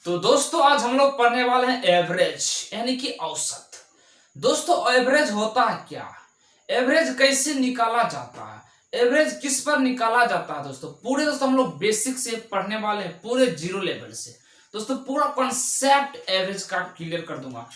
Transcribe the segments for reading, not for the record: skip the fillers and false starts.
तो दोस्तों आज हम लोग पढ़ने वाले हैं एवरेज यानी कि औसत। दोस्तों एवरेज होता है क्या, एवरेज कैसे निकाला जाता है, एवरेज किस पर निकाला जाता है। दोस्तों हम लोग बेसिक से पढ़ने वाले हैं, पूरे जीरो लेवल से। दोस्तों पूरा कॉन्सेप्ट एवरेज का क्लियर कर दूंगा।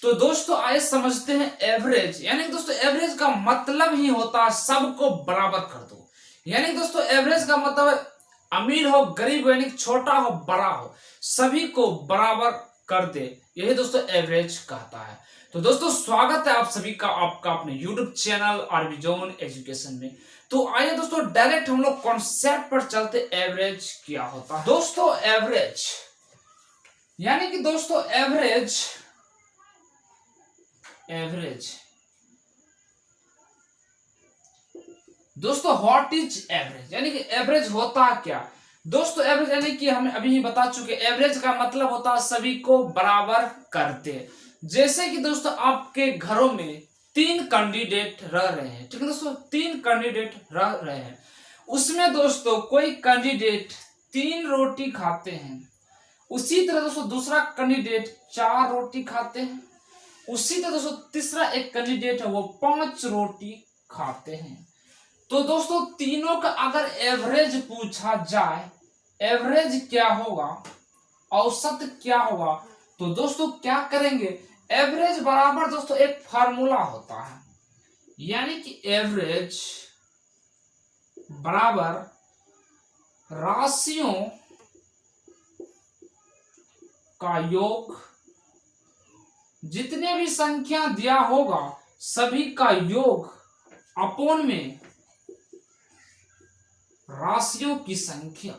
तो दोस्तों आइए समझते हैं एवरेज। यानी दोस्तों एवरेज का मतलब ही होता है सबको बराबर कर दो। यानी दोस्तों एवरेज का मतलब है अमीर हो गरीब हो, यानी छोटा हो बड़ा हो, सभी को बराबर कर दे, यही दोस्तों एवरेज कहता है। तो दोस्तों स्वागत है आप सभी का आपका अपने YouTube channel RB zone education में। तो आइए दोस्तों डायरेक्ट हम लोग कॉन्सेप्ट पर चलते, एवरेज क्या होता है। दोस्तों एवरेज यानी कि दोस्तों एवरेज दोस्तों व्हाट इज एवरेज, यानी कि एवरेज होता क्या। दोस्तों एवरेज यानी कि हम अभी ही बता चुके, एवरेज का मतलब होता है सभी को बराबर करते। जैसे कि दोस्तों आपके घरों में 3 कैंडिडेट रह रहे हैं, ठीक है दोस्तों, 3 कैंडिडेट रह रहे हैं। उसमें दोस्तों कोई कैंडिडेट 3 रोटी खाते हैं, उसी तरह दोस्तों दूसरा कैंडिडेट 4 रोटी खाते हैं, उसी तरह दोस्तों तीसरा एक कैंडिडेट है वो 5 रोटी खाते हैं। तो दोस्तों तीनों का अगर एवरेज पूछा जाए, एवरेज क्या होगा, औसत क्या होगा, तो दोस्तों क्या करेंगे, एवरेज बराबर दोस्तों एक फार्मूला होता है। यानी कि एवरेज बराबर राशियों का योग, जितने भी संख्या दिया होगा सभी का योग अपोन में राशियों की संख्या,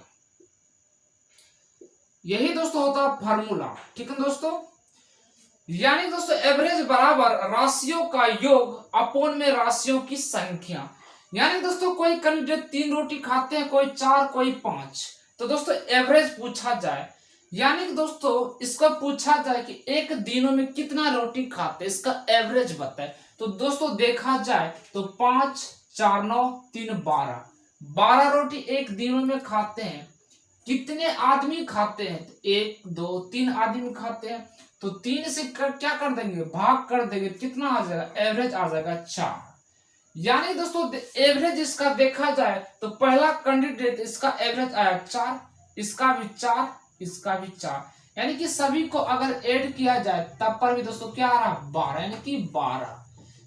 यही दोस्तों होता है फार्मूला। ठीक है दोस्तों, यानी दोस्तों एवरेज बराबर राशियों का योग अपोन में राशियों की संख्या। यानी दोस्तों कोई कैंडिडेट 3 रोटी खाते हैं, कोई 4 कोई 5, तो दोस्तों एवरेज पूछा जाए, यानी कि दोस्तों इसको पूछा जाए कि एक दिनों में कितना रोटी खाते, इसका एवरेज बताए। तो दोस्तों देखा जाए तो 5 4 9 3 12 रोटी एक दिनों में खाते हैं। कितने आदमी खाते हैं, 1 2 3 आदमी खाते हैं, तो 3 से क्या कर देंगे, भाग कर देंगे, कितना आ जाएगा, एवरेज आ जाएगा 4। यानी दोस्तों एवरेज इसका देखा जाए तो पहला कैंडिडेट इसका एवरेज आया 4, इसका भी 4, इसका भी 4, यानी कि सभी को अगर ऐड किया जाए तब पर भी दोस्तों क्या आ रहा, 12, यानी कि 12।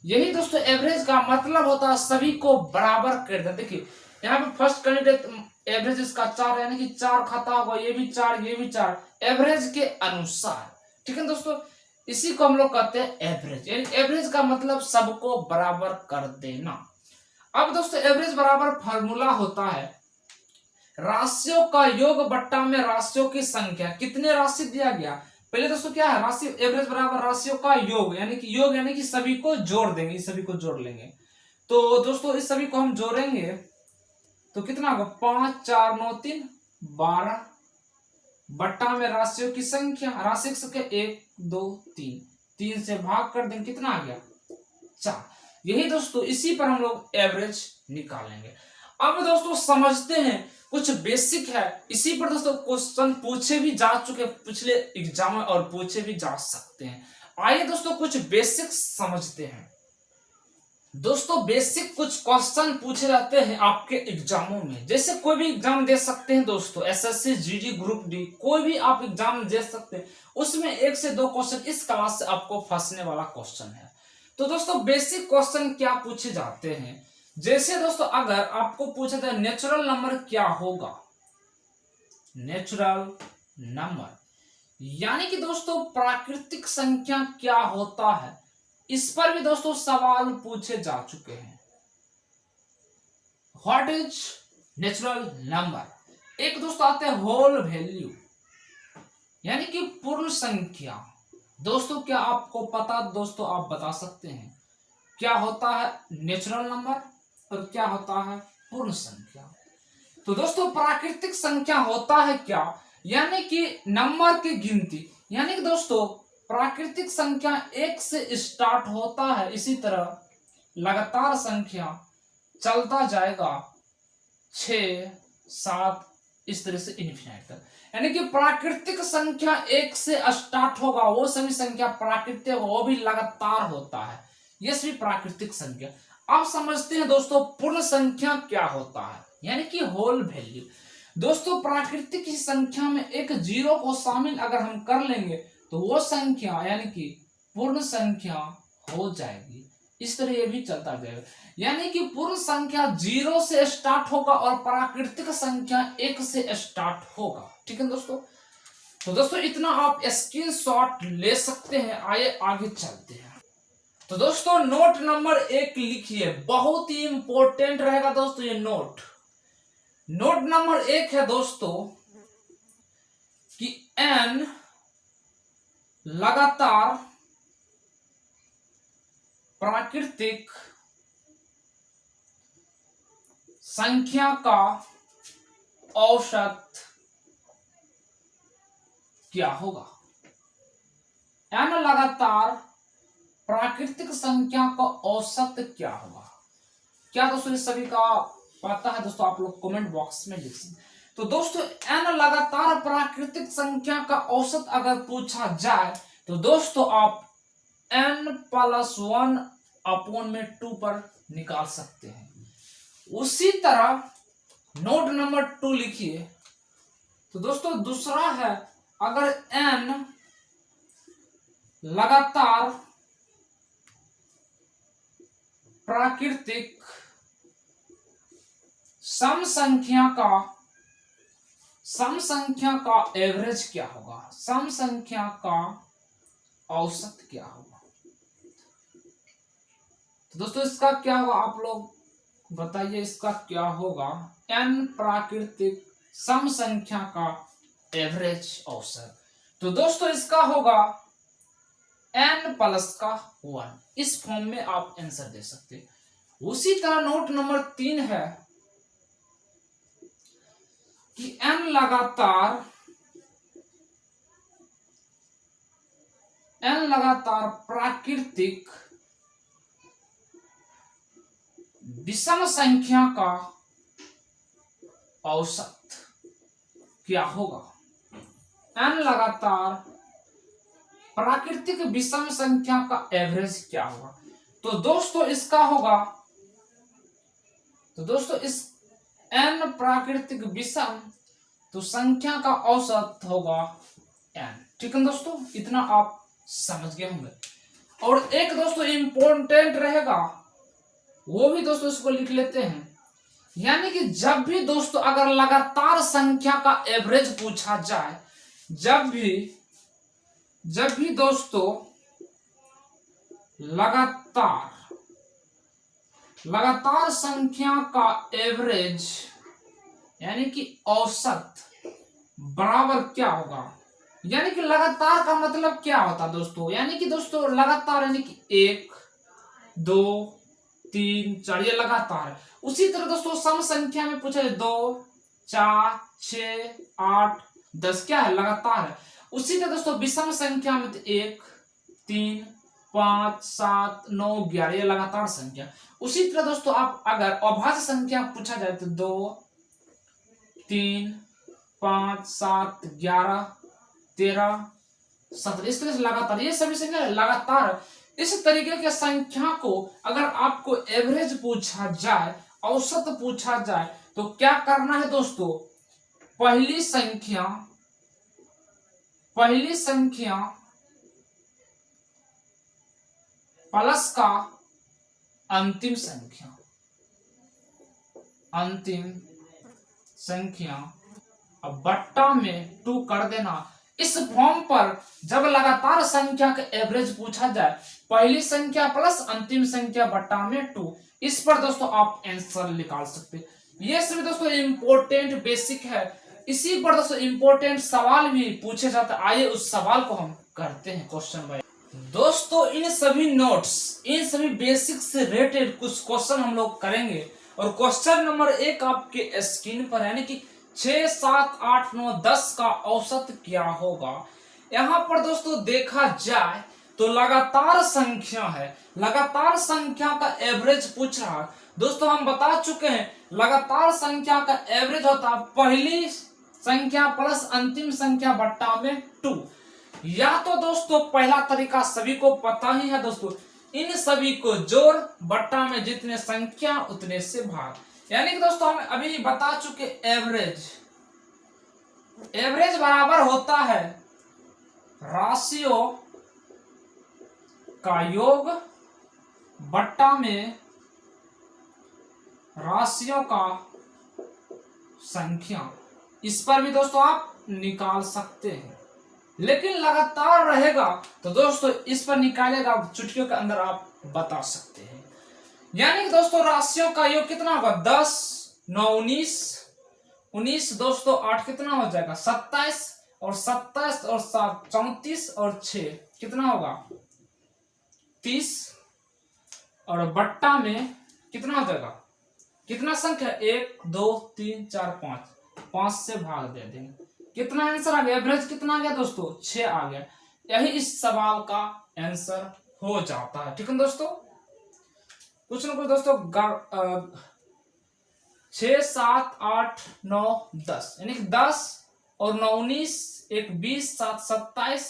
यही दोस्तों एवरेज का मतलब होता है सभी को बराबर कर दे। देखिए यहाँ पे फर्स्ट कैंडिडेट एवरेज इसका 4, यानी कि 4 खाता होगा, ये भी 4 ये भी 4, एवरेज के अनुसार। ठीक है दोस्तों, इसी को हम लोग कहते हैं एवरेज। यानी एवरेज का मतलब सबको बराबर कर देना। अब दोस्तों एवरेज बराबर फार्मूला होता है राशियों का योग बट्टा में राशियों की संख्या। कितने राशि दिया गया, पहले दोस्तों क्या है, राशि एवरेज बराबर राशियों का योग, यानी कि सभी को जोड़ देंगे, सभी को जोड़ लेंगे। तो दोस्तों इस सभी को हम जोड़ेंगे तो कितना होगा, 5 4 9 3 12 बट्टा में राशियों की संख्या, राशि की संख्या 1 2 3, 3 से भाग कर देंगे, कितना आ गया 4। यही दोस्तों इसी पर हम लोग एवरेज निकालेंगे। अब दोस्तों समझते हैं, कुछ बेसिक है, इसी पर दोस्तों क्वेश्चन पूछे भी जा चुके पिछले एग्जाम में और पूछे भी जा सकते हैं। आइए दोस्तों कुछ बेसिक समझते हैं। दोस्तों बेसिक कुछ क्वेश्चन पूछे जाते हैं आपके एग्जामों में, जैसे कोई भी एग्जाम दे सकते हैं दोस्तों, एसएससी जीडी ग्रुप डी, कोई भी आप एग्जाम दे सकते हैं, उसमें 1 से 2 क्वेश्चन इस क्लास से आपको फंसने वाला क्वेश्चन है। तो दोस्तों बेसिक क्वेश्चन क्या पूछे जाते हैं, जैसे दोस्तों अगर आपको पूछा जाए नेचुरल नंबर क्या होगा, नेचुरल नंबर यानी कि दोस्तों प्राकृतिक संख्या क्या होता है, इस पर भी दोस्तों सवाल पूछे जा चुके हैं। What is natural number. एक दोस्तों आते हैं होल वैल्यू, यानी कि पूर्ण संख्या। दोस्तों क्या आपको पता, दोस्तों आप बता सकते हैं क्या होता है नेचुरल नंबर और क्या होता है पूर्ण संख्या। तो दोस्तों प्राकृतिक संख्या होता है क्या, यानी कि नंबर की गिनती, यानी कि दोस्तों प्राकृतिक संख्या 1 से स्टार्ट होता है, इसी तरह लगातार संख्या चलता जाएगा 6 7 इस तरह से इनफिनाइट तक। यानी कि प्राकृतिक संख्या एक से स्टार्ट होगा, वो सभी संख्या प्राकृतिक वो भी लगातार होता है, ये सभी प्राकृतिक संख्या। आप समझते हैं दोस्तों पूर्ण संख्या क्या होता है, यानी कि होल वैल्यू। दोस्तों प्राकृतिक की संख्या में एक जीरो को शामिल अगर हम कर लेंगे तो वो संख्या यानी कि पूर्ण संख्या हो जाएगी। इस तरह ये भी चलता जाएगा, यानी कि पूर्ण संख्या जीरो से स्टार्ट होगा और प्राकृतिक संख्या एक से स्टार्ट होगा। ठीक है दोस्तों, तो दोस्तों इतना आप स्क्रीनशॉट ले सकते हैं। आइए आगे चलते हैं। तो दोस्तों नोट नंबर 1 लिखिए, बहुत ही इंपॉर्टेंट रहेगा दोस्तों ये नोट। नोट नंबर 1 है दोस्तों कि n लगातार प्राकृतिक संख्या का औसत क्या होगा। n लगातार प्राकृतिक संख्या का औसत क्या होगा। क्या दोस्तों इस सभी का पता है दोस्तों, आप लोग कमेंट बॉक्स में लिख सकते। तो दोस्तों n लगातार प्राकृतिक संख्या का औसत अगर पूछा जाए तो दोस्तों आप n+1 अपॉन में 2 पर निकाल सकते हैं। उसी तरह नोट नंबर 2 लिखिए। तो दोस्तों दूसरा है, अगर n लगातार प्राकृतिक सम संख्या का एवरेज क्या होगा, सम संख्या का औसत क्या होगा। तो दोस्तों इसका क्या होगा आप लोग बताइए, इसका क्या होगा। n प्राकृतिक सम संख्या का एवरेज औसत, तो दोस्तों इसका होगा n+1। इस फॉर्म में आप आंसर दे सकते हैं। उसी तरह नोट नंबर 3 है कि n लगातार प्राकृतिक विषम संख्या का औसत क्या होगा। n लगातार प्राकृतिक विषम संख्या का एवरेज क्या होगा। तो दोस्तों इसका होगा, तो दोस्तों इस n प्राकृतिक विषम तो संख्या का औसत होगा n। ठीक है दोस्तों, इतना आप समझ गए होंगे। और एक दोस्तों इंपॉर्टेंट रहेगा, वो भी दोस्तों इसको लिख लेते हैं। यानी कि जब भी दोस्तों अगर लगातार संख्या का एवरेज पूछा जाए, जब भी दोस्तों लगातार संख्या का एवरेज यानी कि औसत बराबर क्या होगा। यानी कि लगातार का मतलब क्या होता दोस्तों, यानी कि दोस्तों लगातार यानी कि 1 2 3 4 ये लगातार है। उसी तरह दोस्तों सम संख्या में पूछा जाए 2 4 6 8 10 क्या है, लगातार है। उसी तरह दोस्तों विषम संख्या में 1 3 5 7 9 11 ये लगातार संख्या। उसी तरह दोस्तों आप अगर अभाज्य संख्या पूछा जाए तो 2 3 5 7 11 13 17 इस तरह से लगातार, ये सभी संख्या लगातार। इस तरीके के संख्या को अगर आपको एवरेज पूछा जाए, औसत पूछा जाए, तो क्या करना है दोस्तों, पहली संख्या प्लस का अंतिम संख्या अब बट्टा में 2 कर देना। इस फॉर्म पर जब लगातार संख्या का एवरेज पूछा जाए, पहली संख्या प्लस अंतिम संख्या बट्टा में 2, इस पर दोस्तों आप आंसर निकाल सकते हैं। ये सभी दोस्तों इंपॉर्टेंट बेसिक है। इसी पर दोस्तों इंपॉर्टेंट सवाल भी पूछे जाते हैं। आइए उस सवाल को हम करते हैं क्वेश्चन बाय। दोस्तों इन सभी नोट्स, इन सभी बेसिक से रिलेटेड कुछ क्वेश्चन हम लोग करेंगे। और क्वेश्चन नंबर 1 आपके स्क्रीन पर, यानी कि 6 7 8 9 10 का औसत क्या होगा। यहाँ पर दोस्तों देखा जाए तो लगातार संख्या है, लगातार संख्या का एवरेज पूछ रहा है। दोस्तों हम बता चुके हैं लगातार संख्या का एवरेज होता है पहली संख्या प्लस अंतिम संख्या बट्टा में 2। या तो दोस्तों पहला तरीका सभी को पता ही है दोस्तों, इन सभी को जोड़ बट्टा में जितने संख्या उतने से भाग। यानी कि दोस्तों हम अभी बता चुके एवरेज बराबर होता है राशियों का योग बट्टा में राशियों का संख्या। इस पर भी दोस्तों आप निकाल सकते हैं, लेकिन लगातार रहेगा तो दोस्तों इस पर निकालेगा चुटकियों के अंदर आप बता सकते हैं। यानी कि दोस्तों राशियों का योग कितना होगा, 10 9 19 दोस्तों 8 कितना हो जाएगा 27 और 27 और 7 34 और 6 कितना होगा 30 और बट्टा में कितना हो जाएगा, कितना संख्या 1 2 3 4 5 से भाग दे देंगे। कितना आंसर आ गया, एवरेज कितना आ गया दोस्तों 6 आ गया। यही इस सवाल का आंसर हो जाता है। ठीक है दोस्तों, कुछ ना कुछ दोस्तों 6 7 8 9 10 यानी कि 10 और 9 19 1 20 7 27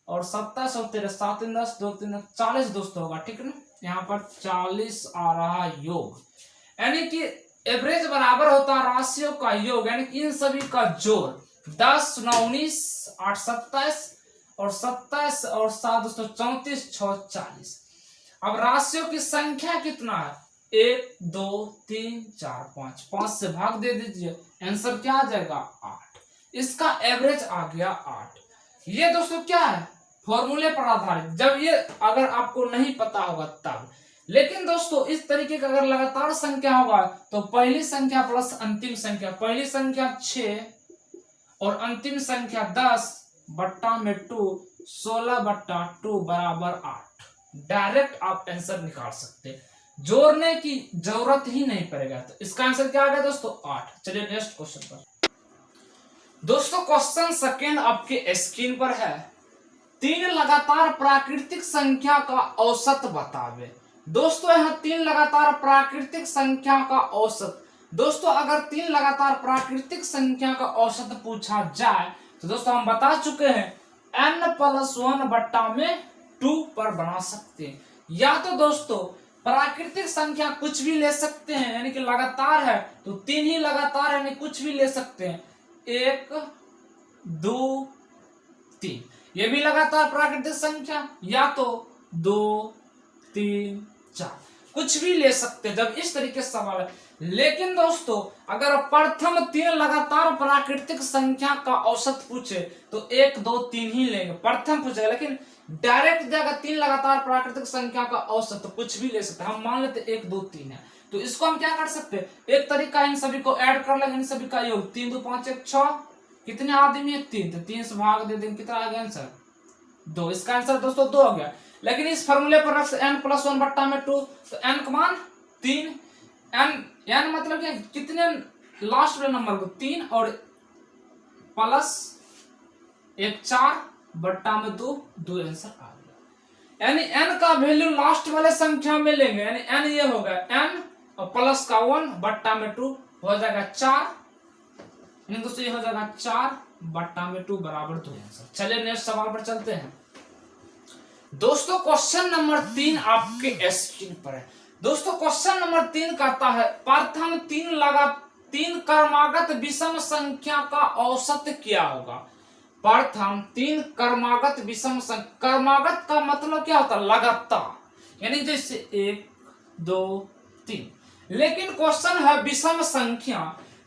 और 27 और 13 7 10 2 3 40 दोस्तों होगा। ठीक है ना, यहाँ पर 40 आ रहा योग। यानी कि एवरेज बराबर होता है राशियों का योग, यानी कि इन सभी का जोड़ 10 9 19 8 27 और 27 और 7 दोस्तों 34 6 40। अब राशियों की संख्या कितना है, 1 2 3 4 5 से भाग दे दीजिए, आंसर क्या आ जाएगा 8। इसका एवरेज आ गया 8। ये दोस्तों क्या है, फॉर्मूले पर आधारित, जब ये अगर आपको नहीं पता होगा तब। लेकिन दोस्तों इस तरीके का अगर लगातार संख्या होगा तो पहली संख्या प्लस अंतिम संख्या, पहली संख्या 6 और अंतिम संख्या 10 बट्टा में 2 16 बट्टा 2 बराबर 8। डायरेक्ट आप आंसर निकाल सकते हैं, जोड़ने की जरूरत ही नहीं पड़ेगा। तो इसका आंसर क्या आ गया दोस्तों 8। चलिए नेक्स्ट क्वेश्चन पर। दोस्तों क्वेश्चन सेकेंड आपके स्क्रीन पर है, 3 लगातार प्राकृतिक संख्या का औसत बतावे। दोस्तों यहाँ 3 लगातार प्राकृतिक संख्या का औसत, दोस्तों अगर 3 लगातार प्राकृतिक संख्या का औसत पूछा जाए तो दोस्तों हम बता चुके हैं n+1 बट्टा में 2 पर बना सकते हैं। या तो दोस्तों प्राकृतिक संख्या कुछ भी ले सकते हैं, यानी कि लगातार है तो 3 ही लगातार यानी कुछ भी ले सकते हैं, 1 2 3 ये भी लगातार प्राकृतिक संख्या, या तो 2 3 4 कुछ भी ले सकते हैं जब इस तरीके से सवाल है। लेकिन दोस्तों अगर प्रथम 3 लगातार प्राकृतिक संख्या का औसत पूछे तो 1 2 3 ही लेंगे, प्रथम पूछेगा। लेकिन डायरेक्ट देगा 3 लगातार प्राकृतिक संख्या का औसत तो कुछ भी ले सकते हैं। हम मान लेते 1 2 3 है तो इसको हम क्या कर सकते हैं, एक तरीका इन सभी को ऐड कर लेंगे, इन सभी का योग 3 2 5 1 6 कितने आदमी है 3, तो 3 से भाग दे देंगे, कितना आ गया आंसर 2। इसका आंसर दोस्तों 2 हो गया। लेकिन इस फॉर्मूले पर रख n+1 बट्टा में 2 तो n का मान 3, n मतलब क्या कितने लास्ट वाले नंबर को 3 और प्लस 1 4 बट्टा में 2 आंसर आ गया। यानी n का वैल्यू लास्ट वाले संख्या में लेंगे, यानी n ये हो गया n और प्लस का 1 बट्टा में 2 हो जाएगा 4, यानी दोस्तों ये हो जाएगा 4 बट्टा में 2 बराबर 2 आंसर। चलिए नेक्स्ट सवाल पर चलते हैं। दोस्तों क्वेश्चन नंबर 3 आपके स्क्रीन पर है। दोस्तों क्वेश्चन नंबर 3 कहता है प्रथम 3 क्रमागत विषम संख्या का औसत क्या होगा। प्रथम 3 क्रमागत विषम संख्या, क्रमागत का मतलब क्या होता है लगातार, यानी जैसे 1 2 3। लेकिन क्वेश्चन है विषम संख्या,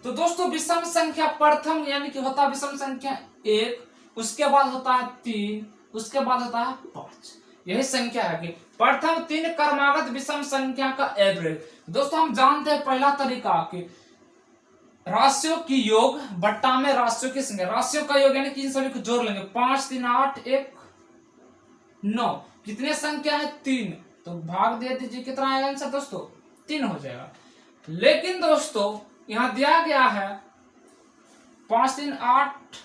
तो दोस्तों विषम संख्या प्रथम यानी कि होता है विषम संख्या 1, उसके बाद होता है 3, उसके बाद होता है 5। यही संख्या है कि प्रथम 3 क्रमागत विषम संख्या का एवरेज। दोस्तों हम जानते हैं पहला तरीका कि राशियों की योग बट्टा में राशियों की संख्या, राशियों का योग यानी कि इन सभी को जोड़ लेंगे, 5 3 8 1 9 कितने संख्या है 3, तो भाग दे दीजिए, कितना आएगा आंसर दोस्तों 3 हो जाएगा। लेकिन दोस्तों यहाँ दिया गया है 5 3 8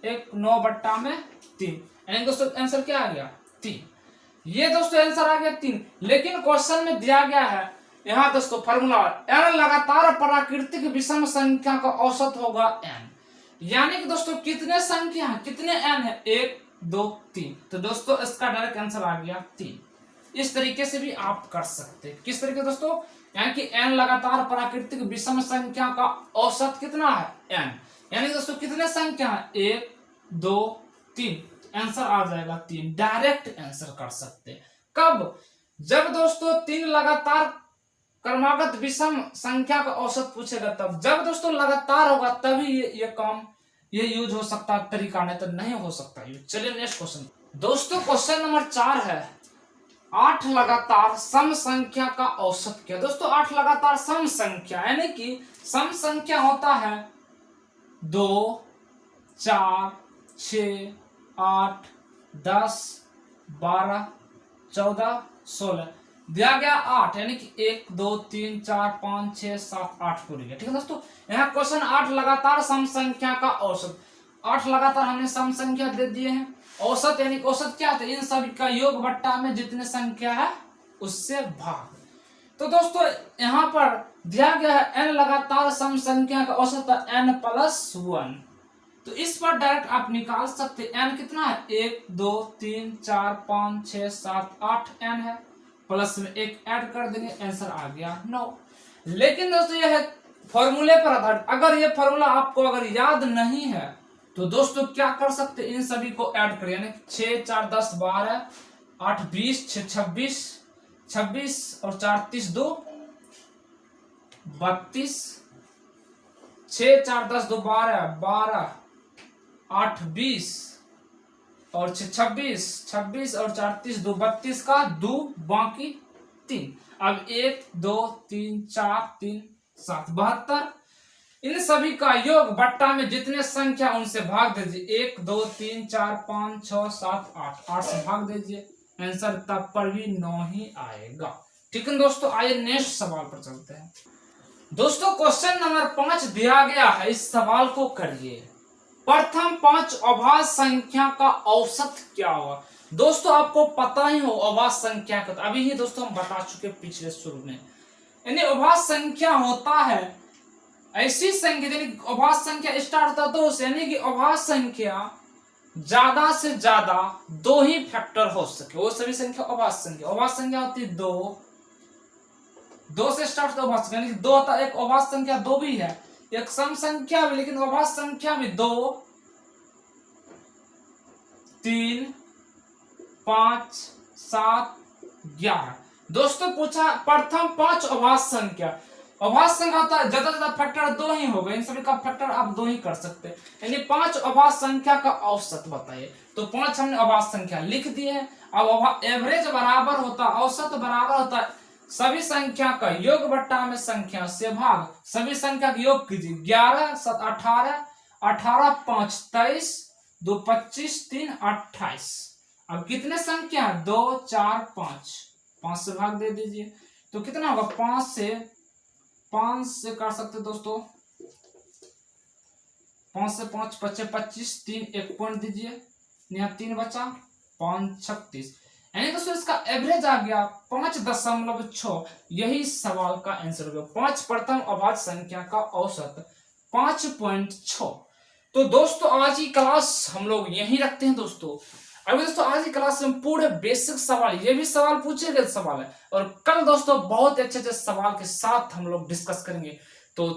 1 9 बट्टा में 3, यानी दोस्तों आंसर क्या आ गया 3। ये दोस्तों आंसर आ गया 3। लेकिन क्वेश्चन में दिया गया है यहाँ दोस्तों फॉर्मूला n लगातार प्राकृतिक विषम संख्या का औसत होगा n। यानी कि दोस्तों कितने संख्या है, कितने n है, 1 2 3। तो दोस्तों इसका डायरेक्ट आंसर आ गया 3। इस तरीके से भी आप कर सकते हैं। किस तरीके दोस्तों, यानी कि n लगातार प्राकृतिक विषम संख्या का औसत कितना है, n। यानी दोस्तों कितने संख्या है, 1 2 3। आंसर आ जाएगा 3। डायरेक्ट आंसर कर सकते हैं। कब, जब दोस्तों 3 लगातार क्रमागत विषम संख्या का औसत पूछेगा तब। जब दोस्तों लगातार होगा तभी ये काम ये यूज हो सकता है तरीका, नहीं तो नहीं हो सकता यूज। चलिए नेक्स्ट क्वेश्चन। दोस्तों क्वेश्चन नंबर 4 है 8 लगातार सम संख्या का औसत क्या। दोस्तों 8 लगातार सम संख्या, यानी कि सम संख्या होता है 2 4 6 8 10 12 14 16 दिया गया 8, यानी कि 1 2 3 4 5 6 7 8 पूरी है। ठीक है दोस्तों, यहाँ क्वेश्चन 8 लगातार सम संख्या का औसत। 8 लगातार हमने सम संख्या दे दिए हैं। औसत यानी औसत क्या होता है, इन सभी का योग बट्टा में जितने संख्या है उससे भाग। तो दोस्तों यहाँ पर दिया गया है n लगातार सम संख्या का औसत n+1। तो इस पर डायरेक्ट आप निकाल सकते हैं। n कितना है, 1 2 3 4 5 6 7 8 n है, प्लस में 1 ऐड कर देंगे, आंसर आ गया 9। लेकिन दोस्तों यह है फॉर्मूले पर आधारित। अगर ये फॉर्मूला आपको अगर याद नहीं है तो दोस्तों क्या कर सकते, इन सभी को ऐड करिए, यानी 6 4 10 12 8 20 6 26 26 और 4 30 2 32 6 4 10 2 12 12 8 20 और 26 26 और 4 30 2 32 का 2 बाकी 3। अब 1 2 3 4 3 7 72। इन सभी का योग बट्टा में जितने संख्या उनसे भाग दीजिए। 1 2 3 4 5 6 7 8 8 से भाग दीजिए, आंसर तब पर भी 9 ही आएगा। ठीक है दोस्तों, आइए नेक्स्ट सवाल पर चलते हैं। दोस्तों क्वेश्चन नंबर 5 दिया गया है, इस सवाल को करिए। प्रथम 5 अभाज्य संख्या का औसत क्या होगा। दोस्तों आपको पता ही हो अभाज्य संख्या का, तो अभी ही दोस्तों हम बता चुके पिछले शुरू में। यानी अभाज्य संख्या होता है ऐसी संख्या, यानी अभाज्य संख्या स्टार्ट होता है 2 से, यानी कि अभाज्य संख्या ज्यादा से ज्यादा 2 ही फैक्टर हो सके, वो सभी संख्या अभाज्य संख्या। अभाज्य संख्या होती है 2 से स्टार्ट होता है अभाज्य संख्या, यानी 2 होता है। एक अभाज्य संख्या 2 भी है, एक सम संख्या भी, लेकिन अभाज्य संख्या भी 2 3 5 7 11। दोस्तों पूछा प्रथम 5 अभाज्य संख्या। अभाज्य संख्या होता है ज्यादा से ज्यादा फैक्टर 2 ही होगा, इन सभी का फैक्टर आप 2 ही कर सकते हैं। यानी 5 अभाज्य संख्या का औसत बताइए। तो 5 हमने अभाज्य संख्या लिख दिए हैं। अब एवरेज बराबर होता है, औसत बराबर होता है सभी संख्या का योग बट्टा में संख्या से भाग। सभी संख्या का योग कीजिए, 11 7 18 18 5 23 2 25 3 28। अब कितने संख्या है, 2 4 5 5 से भाग दे दीजिए तो कितना होगा, 5 से कर सकते दोस्तों, 5 से 5 बचे 25 3 1 पॉइंट दीजिए, यहाँ 3 बचा 5 36। यानी दोस्तों इसका एवरेज आ गया 5.6। यही सवाल का आंसर हो गया। 5 प्रथम अभाज्य संख्या का औसत 5.6। तो दोस्तों आज की क्लास हम लोग यहीं रखते हैं दोस्तों। अभी दोस्तों आज की क्लास में पूरे बेसिक सवाल, ये भी सवाल पूछे गए सवाल है, और कल दोस्तों बहुत अच्छे अच्छे सवाल के साथ हम लोग डिस्कस करेंगे। तो